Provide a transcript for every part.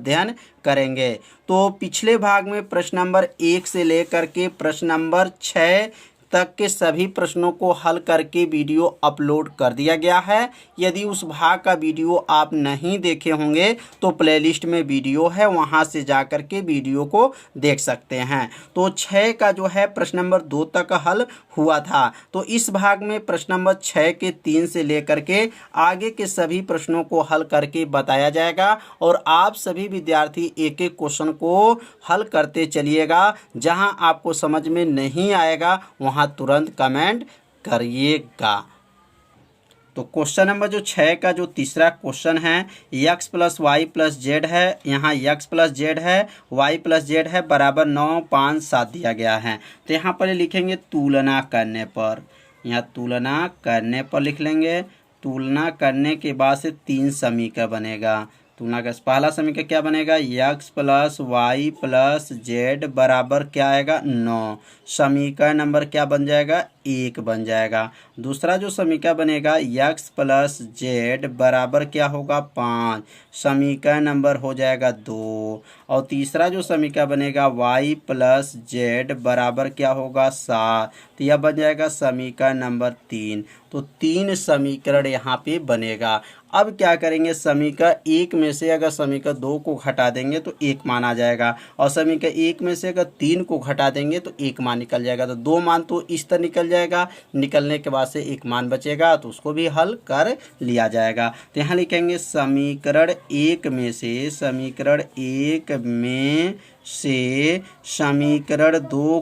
अध्ययन करेंगे। तो पिछले भाग में प्रश्न नंबर 1 से लेकर के प्रश्न नंबर 6 तक के सभी प्रश्नों को हल करके वीडियो अपलोड कर दिया गया है। यदि उस भाग का वीडियो आप नहीं देखे होंगे तो प्लेलिस्ट में वीडियो है, वहां से जाकर के वीडियो को देख सकते हैं। तो 6 का जो है प्रश्न नंबर 2 तक हल हुआ था। तो इस भाग में प्रश्न नंबर 6 के 3 से लेकर के आगे के सभी प्रश्नों को हल करके बताया जाएगा और आप सभी विद्यार्थी एक एक क्वेश्चन को हल करते चलिएगा। जहां आपको समझ में नहीं आएगा वहां तुरंत कमेंट करिएगा। तो क्वेश्चन नंबर जो 6 का जो तीसरा क्वेश्चन है, x plus Y plus Z है। यहाँ x प्लस जेड है, y प्लस जेड है, बराबर 9, 5, 7 दिया गया है। तो यहाँ पर लिखेंगे तुलना करने पर, यहाँ तुलना करने पर लिख लेंगे। तुलना करने के बाद से 3 समीकरण बनेगा। तुलना का पहला समीकरण क्या बनेगा, x plus Y plus Z बराबर क्या आएगा 9। समीकरण नंबर क्या बन जाएगा 1 बन जाएगा। दूसरा जो समीकरण बनेगा x प्लस जेड बराबर क्या होगा 5, समीकरण नंबर हो जाएगा 2। और तीसरा जो समीकरण बनेगा y प्लस जेड बराबर क्या होगा 7, तो यह बन जाएगा समीकरण नंबर 3। तो 3 समीकरण यहाँ पे बनेगा। अब क्या करेंगे, समीकरण 1 में से अगर समीकरण 2 को घटा देंगे तो 1 मान आ जाएगा और समीकरण 1 में से अगर 3 को घटा देंगे तो 1 मान निकल जाएगा। तो 2 मान तो इस तरह निकल जाएगा, निकलने के बाद से 1 मान बचेगा तो उसको भी हल कर लिया जाएगा। तो यहाँ लिखेंगे समीकरण 1 में से, समीकरण 1 में से समीकरण 2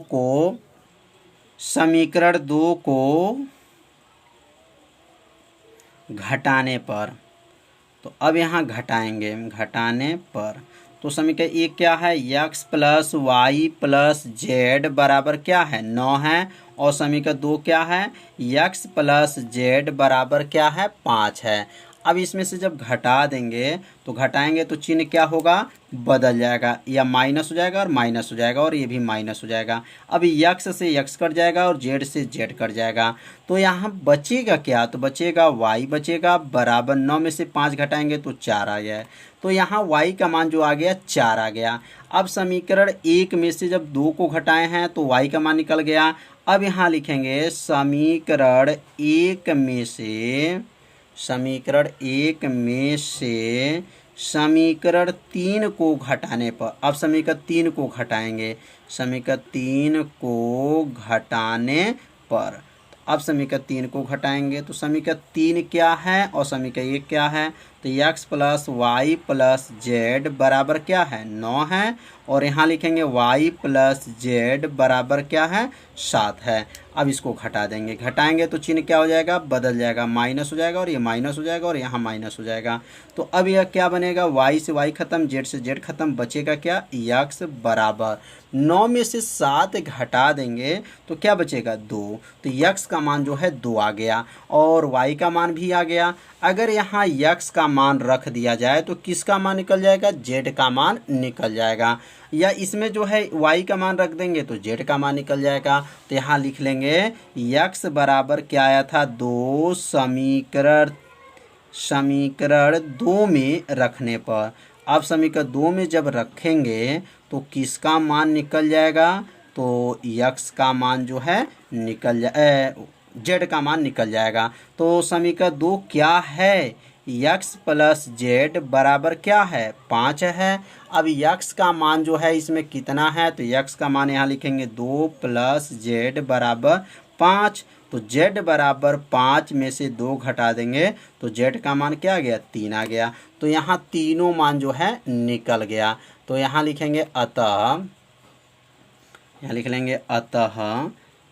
को घटाने पर। तो अब यहाँ घटाएंगे, घटाने पर तो समीकरण 1 क्या है, x plus Y plus Z बराबर क्या है 9 है। और समीकरण 2 क्या है, x प्लस जेड बराबर क्या है 5 है। अब इसमें से जब घटा देंगे तो घटाएंगे तो चिन्ह क्या होगा, बदल जाएगा, या माइनस हो जाएगा और माइनस हो जाएगा और ये भी माइनस हो जाएगा। अब x से x कट जाएगा और z से z कट जाएगा। तो यहाँ बचेगा क्या, तो बचेगा y बचेगा बराबर 9 में से 5 घटाएंगे तो 4 आ गया। तो यहाँ y का मान जो आ गया 4 आ गया। अब समीकरण 1 में से जब 2 को घटाए हैं तो y का मान निकल गया। अब यहाँ लिखेंगे समीकरण 1 में से, समीकरण 1 में से समीकरण 3 को घटाने पर। अब समीकरण 3 को घटाएंगे, समीकरण 3 को घटाने पर। अब समीकरण 3 को घटाएंगे तो समीकरण 3 क्या है और समीकरण 1 क्या है, तो x plus Y plus Z बराबर क्या है 9 है। और यहाँ लिखेंगे y प्लस जेड बराबर क्या है 7 है। अब इसको घटा देंगे, घटाएंगे तो चिन्ह क्या हो जाएगा, बदल जाएगा, माइनस हो जाएगा और ये माइनस हो जाएगा और यहाँ माइनस हो जाएगा। तो अब यह क्या बनेगा, y से y खत्म, z से z खत्म, बचेगा क्या, x बराबर 9 में से 7 घटा देंगे तो क्या बचेगा 2। तो x का मान जो है 2 आ गया और y का मान भी आ गया। अगर यहाँ x का मान रख दिया जाए तो किसका मान निकल जाएगा, z का मान निकल जाएगा। या इसमें जो है y का मान रख देंगे तो z का मान निकल जाएगा। तो यहाँ लिख लेंगे x बराबर क्या आया था 2, समीकरण 2 में रखने पर। अब समीकरण 2 में जब रखेंगे तो किसका मान निकल जाएगा, तो x का मान जो है निकल z का मान निकल जाएगा। तो समीकरण 2 क्या है, x प्लस जेड बराबर क्या है 5 है। अब x का मान जो है इसमें कितना है, तो x का मान यहाँ लिखेंगे 2 प्लस जेड बराबर 5। तो z बराबर 5 में से 2 घटा देंगे तो z का मान क्या आ गया 3 आ गया। तो यहाँ तीनों मान जो है निकल गया। तो यहाँ लिखेंगे अतः, यहाँ लिख लेंगे अतः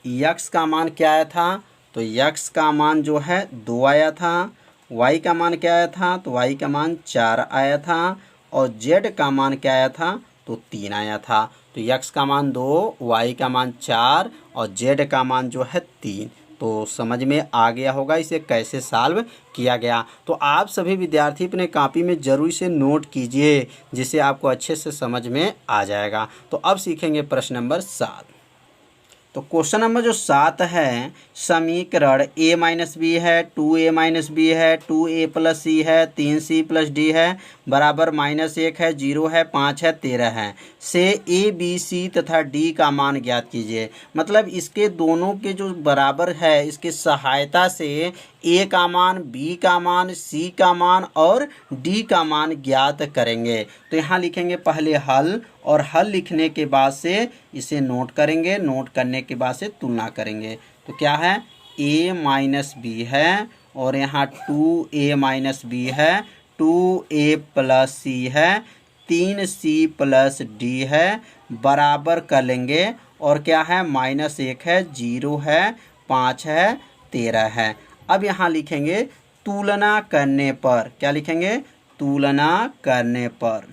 x का मान क्या आया था, तो x का मान जो है 2 आया था। y का मान क्या आया था, तो y का मान 4 आया था और z का मान क्या आया था, तो 3 आया था। तो x का मान 2, y का मान 4 और z का मान जो है 3। तो समझ में आ गया होगा इसे कैसे सॉल्व किया गया। तो आप सभी विद्यार्थी अपने कॉपी में जरूर से नोट कीजिए जिससे आपको अच्छे से समझ में आ जाएगा। तो अब सीखेंगे प्रश्न नंबर 7। तो क्वेश्चन नंबर जो 7 है, समीकरण a माइनस बी है, 2a माइनस बी है, 2a प्लस सी है, 3c प्लस डी है, बराबर -1 है, 0 है, 5 है, 13 है, से ए बी सी तथा डी का मान ज्ञात कीजिए। मतलब इसके दोनों के जो बराबर है इसके सहायता से ए का मान, बी का मान, सी का मान और डी का मान ज्ञात करेंगे। तो यहाँ लिखेंगे पहले हल, और हल लिखने के बाद से इसे नोट करेंगे, नोट करने के बाद से तुलना करेंगे। तो क्या है, a माइनस बी है और यहाँ 2a माइनस बी है, 2a प्लस सी है, 3c प्लस डी है, बराबर कर लेंगे। और क्या है, -1 है, 0 है, 5 है, 13 है। अब यहाँ लिखेंगे तुलना करने पर। क्या लिखेंगे, तुलना करने पर।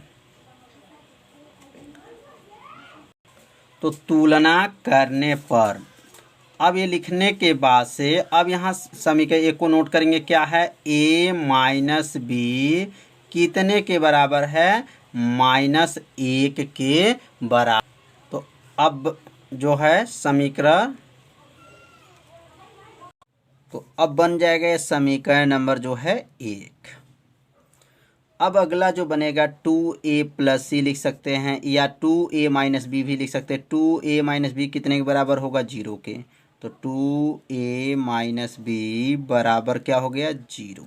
तो तुलना करने पर अब ये लिखने के बाद से अब यहाँ समीकरण एक को नोट करेंगे। क्या है, a माइनस बी कितने के बराबर है, -1 के बराबर। तो अब जो है समीकरण, तो अब बन जाएगा ये समीकरण नंबर जो है 1। अब अगला जो बनेगा 2a प्लस सी लिख सकते हैं या 2a माइनस बी भी लिख सकते हैं। 2a माइनस बी कितने के बराबर होगा, 0 के। तो 2a माइनस बी बराबर क्या हो गया, 0।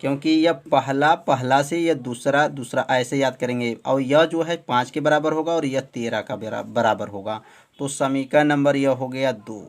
क्योंकि यह पहला से यह दूसरा ऐसे याद करेंगे। और यह जो है 5 के बराबर होगा और यह 13 का बराबर होगा। तो समीकरण नंबर यह हो गया 2।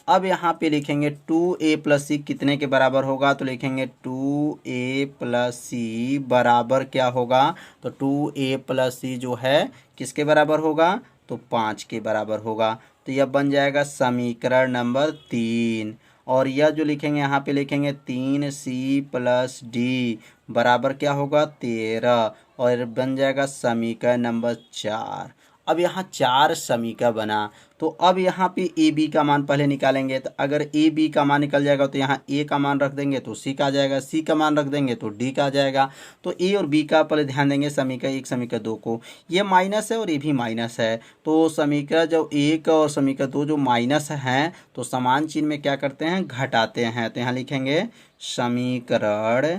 अब यहाँ पे लिखेंगे 2a प्लस सी कितने के बराबर होगा। तो लिखेंगे 2a प्लस सी बराबर क्या होगा। तो 2a प्लस सी जो है किसके बराबर होगा, तो 5 के बराबर होगा। तो यह बन जाएगा समीकरण नंबर 3। और यह जो लिखेंगे यहाँ पे लिखेंगे 3c प्लस डी बराबर क्या होगा, 13। और बन जाएगा समीकरण नंबर 4। अब यहाँ 4 समीकरण बना। तो अब यहाँ पे ए बी का मान पहले निकालेंगे। तो अगर ए बी का मान निकल जाएगा तो यहाँ ए का मान रख देंगे तो सी का आ जाएगा, सी का मान रख देंगे तो डी का आ जाएगा। तो ए और बी का पहले ध्यान देंगे समीकरण 1 समीकरण 2 को। ये माइनस है और ये भी माइनस है। तो समीकरण जो 1 और समीकरण 2 जो माइनस हैं तो समान चिन्ह में क्या करते हैं, घटाते हैं। तो यहाँ लिखेंगे समीकरण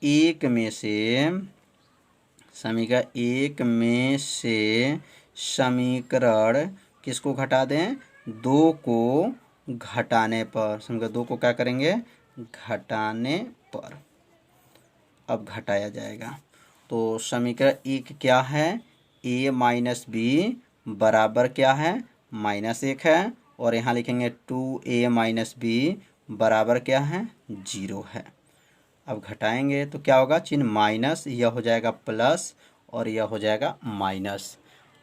1 में से, समीकरण 1 में से समीकरण किसको घटा दें, 2 को घटाने पर। समीकरण 2 को क्या करेंगे, घटाने पर। अब घटाया जाएगा। तो समीकरण 1 क्या है, a माइनस बी बराबर क्या है, -1 है। और यहाँ लिखेंगे 2a माइनस बी बराबर क्या है, 0 है। अब घटाएंगे तो क्या होगा, चिन्ह माइनस, यह हो जाएगा प्लस और यह हो जाएगा माइनस।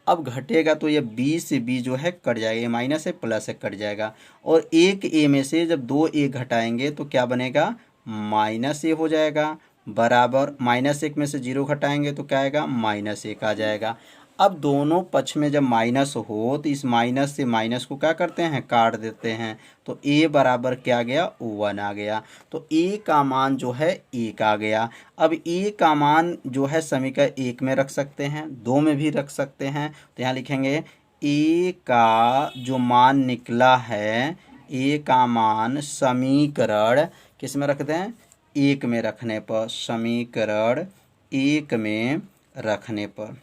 अब घटेगा तो यह b से b जो है कट जाएगा, ये माइनस है प्लस है कट जाएगा। और एक a में से जब 2a घटाएंगे तो क्या बनेगा, -a हो जाएगा, बराबर -1 में से 0 घटाएंगे तो क्या आएगा, -1 आ जाएगा। अब दोनों पक्ष में जब माइनस हो तो इस माइनस से माइनस को क्या करते हैं, काट देते हैं। तो a बराबर क्या आ गया, 1 आ गया। तो a का मान जो है 1 आ गया। अब a का मान जो है समीकरण 1 में रख सकते हैं, 2 में भी रख सकते हैं। तो यहाँ लिखेंगे a का जो मान निकला है, a का मान समीकरण किस में रखते हैं, 1 में रखने पर। समीकरण 1 में रखने पर,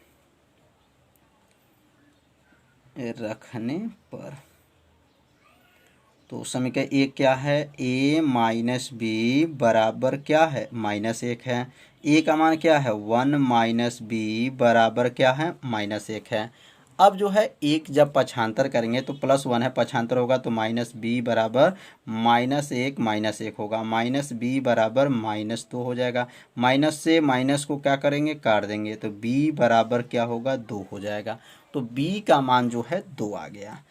तो समीकरण 1 क्या है, a माइनस बी बराबर क्या है, -1 है। a का मान क्या है, 1 माइनस बी बराबर क्या है, -1 है। अब जो है 1 जब पक्षांतर करेंगे तो +1 है, पक्षांतर होगा तो -b बराबर -1 होगा। -b बराबर -2 हो जाएगा। माइनस से माइनस को क्या करेंगे, काट देंगे तो b बराबर क्या होगा, 2 हो जाएगा। तो b का मान जो है 2 आ गया।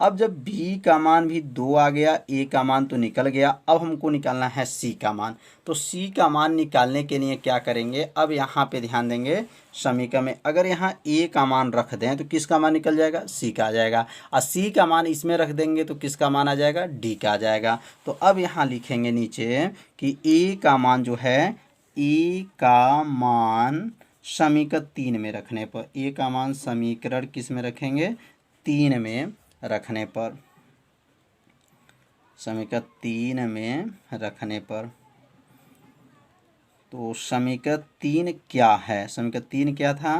अब जब b का मान भी 2 आ गया, a का मान तो निकल गया। अब हमको निकालना है c का मान। तो c का मान निकालने के लिए क्या करेंगे, अब यहाँ पे ध्यान देंगे समीकरण में। अगर यहाँ a का मान रख दें तो किसका मान निकल जाएगा, c का आ जाएगा। और c का मान इसमें रख देंगे तो किसका मान आ जाएगा, d का आ जाएगा। तो अब यहाँ लिखेंगे नीचे कि a का मान जो है, a का मान समीकरण 3 में रखने पर, a का मान समीकरण किस में रखेंगे, 3 में रखने पर। समीकरण 3 में रखने पर तो समीकरण 3 क्या है, समीकरण 3 क्या था,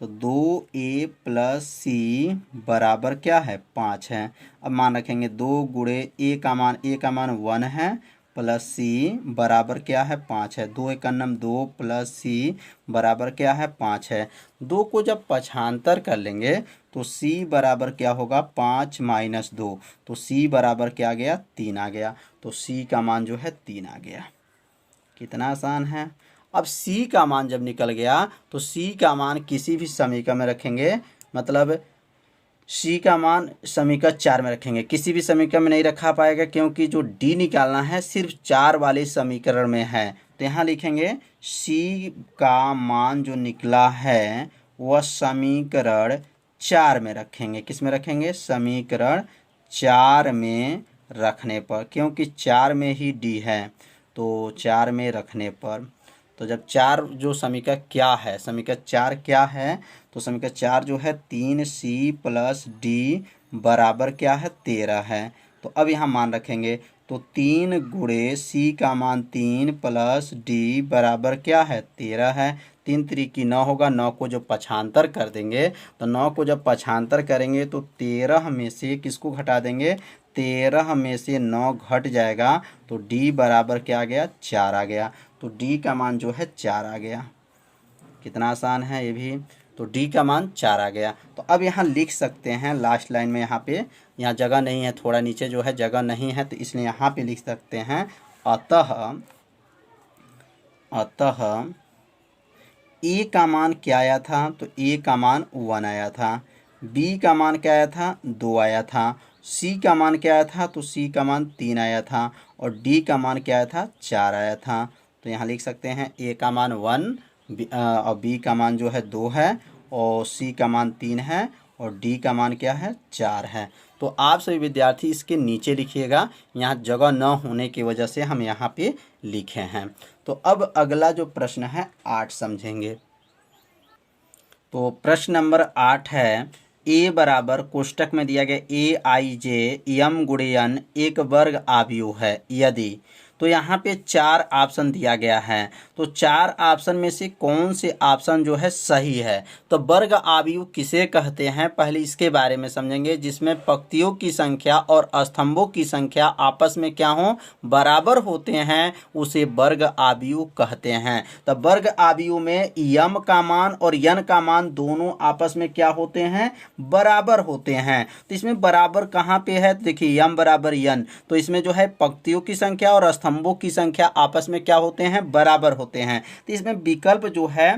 तो 2a प्लस सी बराबर क्या है 5 है। अब मान रखेंगे 2 गुणे a का मान 1 है प्लस सी बराबर क्या है 5 है। 2 एक नम 2 प्लस सी बराबर क्या है 5 है। 2 को जब पक्षांतर कर लेंगे तो c बराबर क्या होगा 5 माइनस 2, तो c बराबर क्या आ गया 3 आ गया। तो c का मान जो है 3 आ गया। कितना आसान है। अब c का मान जब निकल गया तो c का मान किसी भी समीकरण में रखेंगे, मतलब c का मान समीकरण 4 में रखेंगे, किसी भी समीकरण में नहीं रखा पाएगा क्योंकि जो d निकालना है सिर्फ 4 वाले समीकरण में है। तो यहाँ लिखेंगे c का मान जो निकला है वह समीकरण 4 में रखेंगे। किस में रखेंगे, समीकरण 4 में रखने पर, क्योंकि 4 में ही d है तो 4 में रखने पर। तो जब 4 जो समीकरण क्या है, समीकरण 4 क्या है, तो समीकरण 4 जो है 3c प्लस डी बराबर क्या है 13 है। तो अब यहाँ मान रखेंगे तो 3 गुणे c का मान 3 प्लस डी बराबर क्या है 13 है। 3 त्रिकी 9 होगा, 9 को जब पक्षांतर कर देंगे तो 9 को जब पक्षांतर करेंगे तो 13 में से किसको घटा देंगे, 13 में से 9 घट जाएगा तो d बराबर क्या आ गया 4 आ गया। तो d का मान जो है 4 आ गया। कितना आसान है ये भी। तो d का मान 4 आ गया। तो अब यहाँ लिख सकते हैं लास्ट लाइन में, यहाँ पे यहाँ जगह नहीं है, थोड़ा नीचे जो है जगह नहीं है तो इसलिए यहाँ पे लिख सकते हैं अतः a का मान क्या आया था, तो a का मान 1 आया था, b का मान क्या आया था 2 आया था, c का मान क्या आया था, तो c का मान 3 आया था और d का मान क्या आया था 4 आया था। तो यहाँ लिख सकते हैं a का मान 1 और b का मान जो है 2 है और c का मान 3 है और d का मान क्या है 4 है। तो आप सभी विद्यार्थी इसके नीचे लिखिएगा, यहाँ जगह न होने की वजह से हम यहाँ पे लिखे हैं। तो अब अगला जो प्रश्न है 8 समझेंगे। तो प्रश्न नंबर 8 है a बराबर कोष्टक में दिया गया aij m गुणे n एक वर्ग आव्यूह है यदि, तो यहाँ पे 4 ऑप्शन दिया गया है। तो 4 ऑप्शन में से कौन से ऑप्शन जो है सही है। तो वर्ग आव्यूह किसे कहते हैं पहले इसके बारे में समझेंगे, जिसमें पंक्तियों की संख्या और स्तंभों की संख्या आपस में क्या हो बराबर होते हैं उसे वर्ग आव्यूह कहते हैं। तो वर्ग आव्यूह में यम का मान और यन का मान दोनों आपस में क्या होते हैं बराबर होते हैं। तो इसमें बराबर कहाँ पे है, देखिए यम बराबर यन, तो इसमें जो है पंक्तियों की संख्या और स्तंभों की संख्या आपस में क्या होते हैं बराबर होते हैं। तो इसमें विकल्प जो है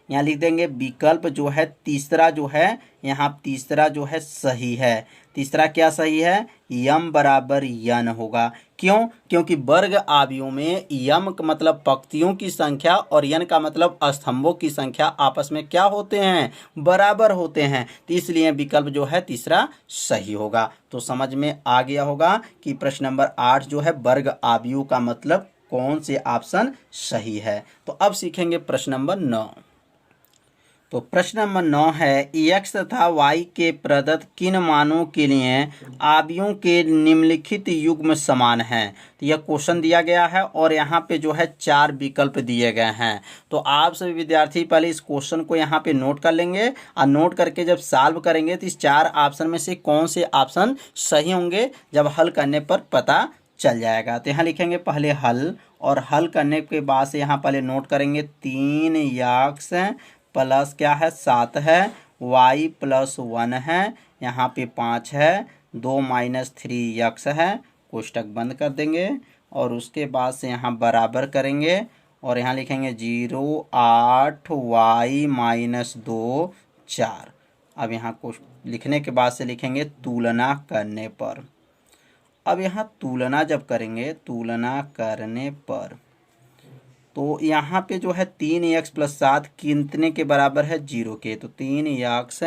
यहाँ लिख देंगे, विकल्प जो है तीसरा जो है यहाँ तीसरा जो है सही है। तीसरा क्या सही है, यम बराबर यन होगा। क्यों, क्योंकि वर्ग आव्यूह में यम का मतलब पंक्तियों की संख्या और यन का मतलब स्तंभों की संख्या आपस में क्या होते हैं बराबर होते हैं। तो इसलिए विकल्प जो है तीसरा सही होगा। तो समझ में आ गया होगा कि प्रश्न नंबर 8 जो है वर्ग आव्यूह का मतलब कौन से ऑप्शन सही है। तो अब सीखेंगे प्रश्न नंबर 9। तो प्रश्न नंबर 9 है x तथा y के प्रदत्त किन मानों के लिए आव्यूहों के निम्नलिखित युग्म समान हैं। तो यह क्वेश्चन दिया गया है और यहाँ पे जो है 4 विकल्प दिए गए हैं। तो आप सभी विद्यार्थी पहले इस क्वेश्चन को यहाँ पे नोट कर लेंगे और नोट करके जब सॉल्व करेंगे तो इस 4 ऑप्शन में से कौन से ऑप्शन सही होंगे जब हल करने पर पता चल जाएगा। तो यहाँ लिखेंगे पहले हल, और हल करने के बाद से यहाँ पहले नोट करेंगे 3x प्लस क्या है 7 है, y प्लस 1 है, यहाँ पे 5 है, 2 माइनस 3x है, कोष्टक बंद कर देंगे और उसके बाद से यहाँ बराबर करेंगे और यहाँ लिखेंगे 0 8 y माइनस 2 4। अब यहाँ लिखने के बाद से लिखेंगे तुलना करने पर। अब यहाँ तुलना जब करेंगे, तुलना करने पर तो यहाँ पे जो है 3x प्लस 7 कितने के बराबर है 0 के। तो 3x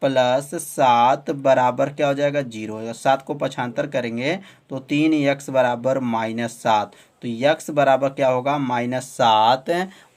प्लस 7 बराबर क्या हो जाएगा 0 होगा। 7 को पक्षांतर करेंगे तो 3x बराबर -7। तो x बराबर क्या होगा -7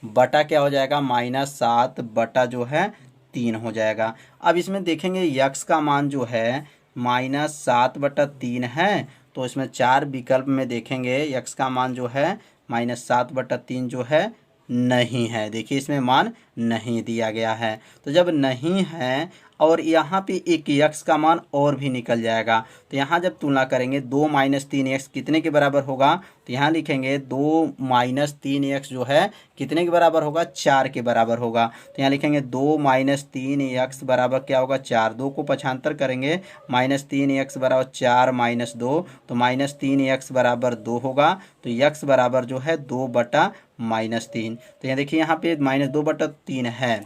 बटा क्या हो जाएगा -7 बटा जो है 3 हो जाएगा। अब इसमें देखेंगे x का मान जो है -7 बटा 3 है। तो इसमें 4 विकल्प में देखेंगे x का मान जो है -7/3 जो है नहीं है। देखिए इसमें मान नहीं दिया गया है। तो जब नहीं है और यहाँ पे एक x का मान और भी निकल जाएगा, तो यहाँ जब तुलना करेंगे 2 - 3x कितने के बराबर होगा, तो यहाँ लिखेंगे 2 - 3x जो है कितने के बराबर होगा, 4 के बराबर होगा। तो यहाँ लिखेंगे 2 - 3x बराबर क्या होगा, 4। 2 को पक्षांतर करेंगे, -3x बराबर 4 - 2, तो -3x बराबर 2 होगा। तो x बराबर जो है 2/-3। तो यहाँ देखिए यहाँ पे -2/3 है,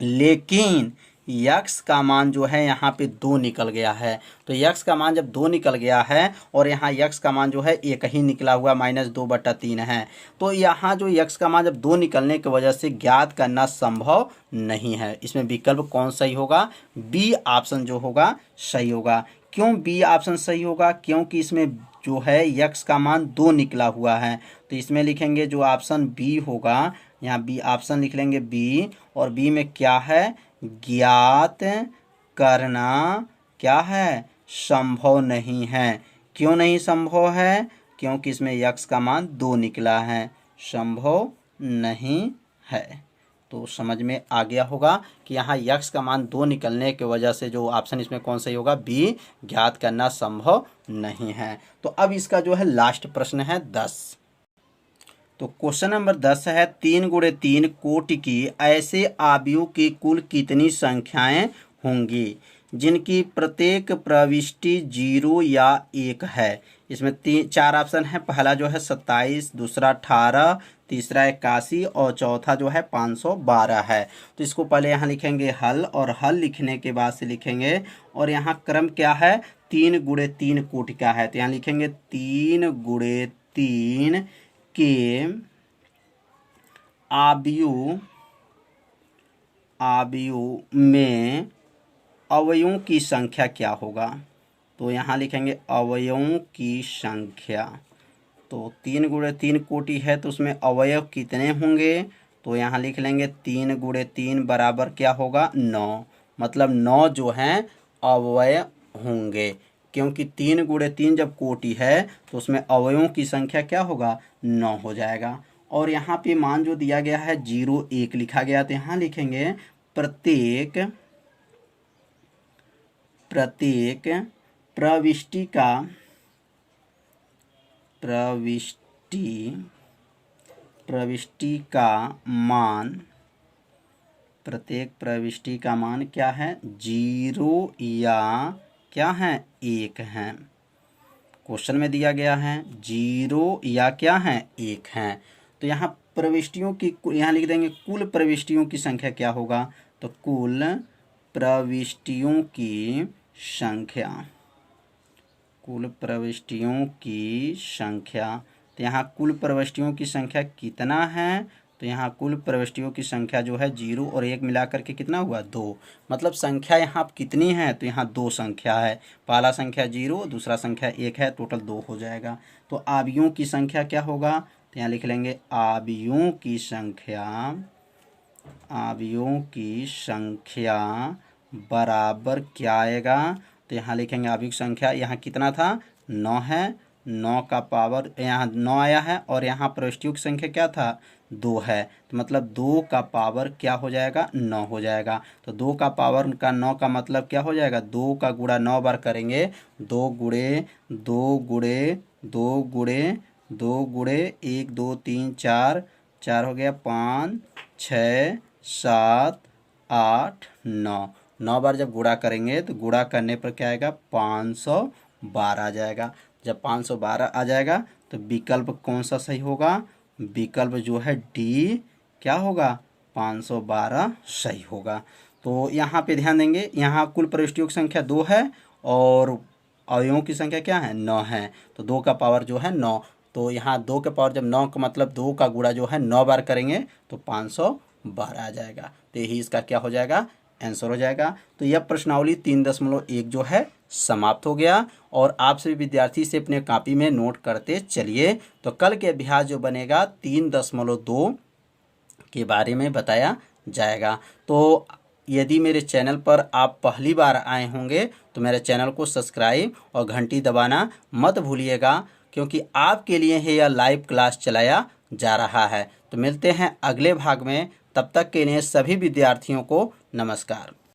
लेकिन यक्स का मान जो है यहाँ पे 2 निकल गया है। तो यक्स का मान जब 2 निकल गया है और यहाँ यक्स का मान जो है एक ही निकला हुआ -2/3 है, तो यहाँ जो यक्स का मान जब 2 निकलने की वजह से ज्ञात करना संभव नहीं है। इसमें विकल्प कौन सही होगा, बी ऑप्शन जो होगा सही होगा। क्यों बी ऑप्शन सही होगा, क्योंकि इसमें जो है यक्स का मान 2 निकला हुआ है। तो इसमें लिखेंगे जो ऑप्शन बी होगा, यहाँ बी ऑप्शन लिख लेंगे बी, और बी में क्या है, ज्ञात करना क्या है, संभव नहीं है। क्यों नहीं संभव है, क्योंकि इसमें यक्स का मान 2 निकला है, संभव नहीं है। तो समझ में आ गया होगा कि यहाँ यक्स का मान 2 निकलने की वजह से जो ऑप्शन इसमें कौन सही होगा, बी, ज्ञात करना संभव नहीं है। तो अब इसका जो है लास्ट प्रश्न है 10। तो क्वेश्चन नंबर 10 है 3 × 3 कोटि की ऐसे आव्यूह की कुल कितनी संख्याएं होंगी जिनकी प्रत्येक प्रविष्टि 0 या 1 है। इसमें 4 ऑप्शन है। पहला जो है 27, दूसरा 18, तीसरा 81 और चौथा जो है 512 है। तो इसको पहले यहाँ लिखेंगे हल, और हल लिखने के बाद से लिखेंगे, और यहाँ क्रम क्या है, 3 × 3 कोटि का है। तो यहाँ लिखेंगे 3 × 3 के आव्यूह में अवयवों की संख्या क्या होगा। तो यहाँ लिखेंगे अवयवों की संख्या। तो 3 × 3 कोटि है, तो उसमें अवयव कितने होंगे, तो यहाँ लिख लेंगे 3 × 3 बराबर क्या होगा, 9। मतलब 9 जो हैं अवयव होंगे, क्योंकि 3 × 3 जब कोटि है तो उसमें अवयवों की संख्या क्या होगा, 9 हो जाएगा। और यहाँ पे मान जो दिया गया है 0, 1 लिखा गया, तो यहाँ लिखेंगे प्रत्येक प्रविष्टि का मान, प्रत्येक प्रविष्टि का मान क्या है, 0 या क्या है, 1 है। क्वेश्चन में दिया गया है 0 या क्या है, 1 है। तो यहाँ प्रविष्टियों की, यहाँ लिख देंगे कुल प्रविष्टियों की संख्या क्या होगा, तो कुल प्रविष्टियों की संख्या, कुल प्रविष्टियों की संख्या। तो यहाँ कुल प्रविष्टियों की संख्या कितना है, तो यहाँ कुल प्रविष्टियों की संख्या जो है 0 और 1 मिला करके कितना हुआ, 2। मतलब संख्या यहाँ कितनी है, तो यहाँ 2 संख्या है। पहला संख्या 0, दूसरा संख्या 1 है, टोटल 2 हो जाएगा। तो आव्यूहों की संख्या क्या होगा, तो यहाँ लिख लेंगे आव्यूहों की संख्या, आव्यूहों की संख्या बराबर क्या आएगा, तो यहाँ लिखेंगे आव्यूह की संख्या, यहाँ कितना था, 9 है, 9 का पावर यहाँ 9 आया है, और यहाँ प्रविष्टियों की संख्या क्या था, 2 है। तो मतलब 2 का पावर क्या हो जाएगा, 9 हो जाएगा। तो 2 का पावर का 9 का मतलब क्या हो जाएगा, 2 का गुणा 9 बार करेंगे, 2 × 2 × 2 × 2 × 1 2 3 4, 4 हो गया, 5 6 7 8 9, 9 बार जब गुणा करेंगे तो गुणा करने पर क्या आएगा, 512 आ जाएगा। जब 512 आ जाएगा तो विकल्प कौन सा सही होगा, विकल्प जो है डी क्या होगा, 512 सही होगा। तो यहाँ पे ध्यान देंगे, यहाँ कुल प्रविष्टियों की संख्या 2 है और अवयवों की संख्या क्या है, 9 है। तो 2 का पावर जो है 9, तो यहाँ 2 के पावर जब 9 का मतलब 2 का गुणा जो है 9 बार करेंगे तो 512 आ जाएगा। तो यही इसका क्या हो जाएगा, आंसर हो जाएगा। तो यह प्रश्नावली 3.1 जो है समाप्त हो गया, और आप सभी विद्यार्थी से अपने कॉपी में नोट करते चलिए। तो कल के अभ्यास जो बनेगा 3.2 के बारे में बताया जाएगा। तो यदि मेरे चैनल पर आप पहली बार आए होंगे तो मेरे चैनल को सब्सक्राइब और घंटी दबाना मत भूलिएगा, क्योंकि आपके लिए ही यह लाइव क्लास चलाया जा रहा है। तो मिलते हैं अगले भाग में, तब तक के लिए सभी विद्यार्थियों को नमस्कार।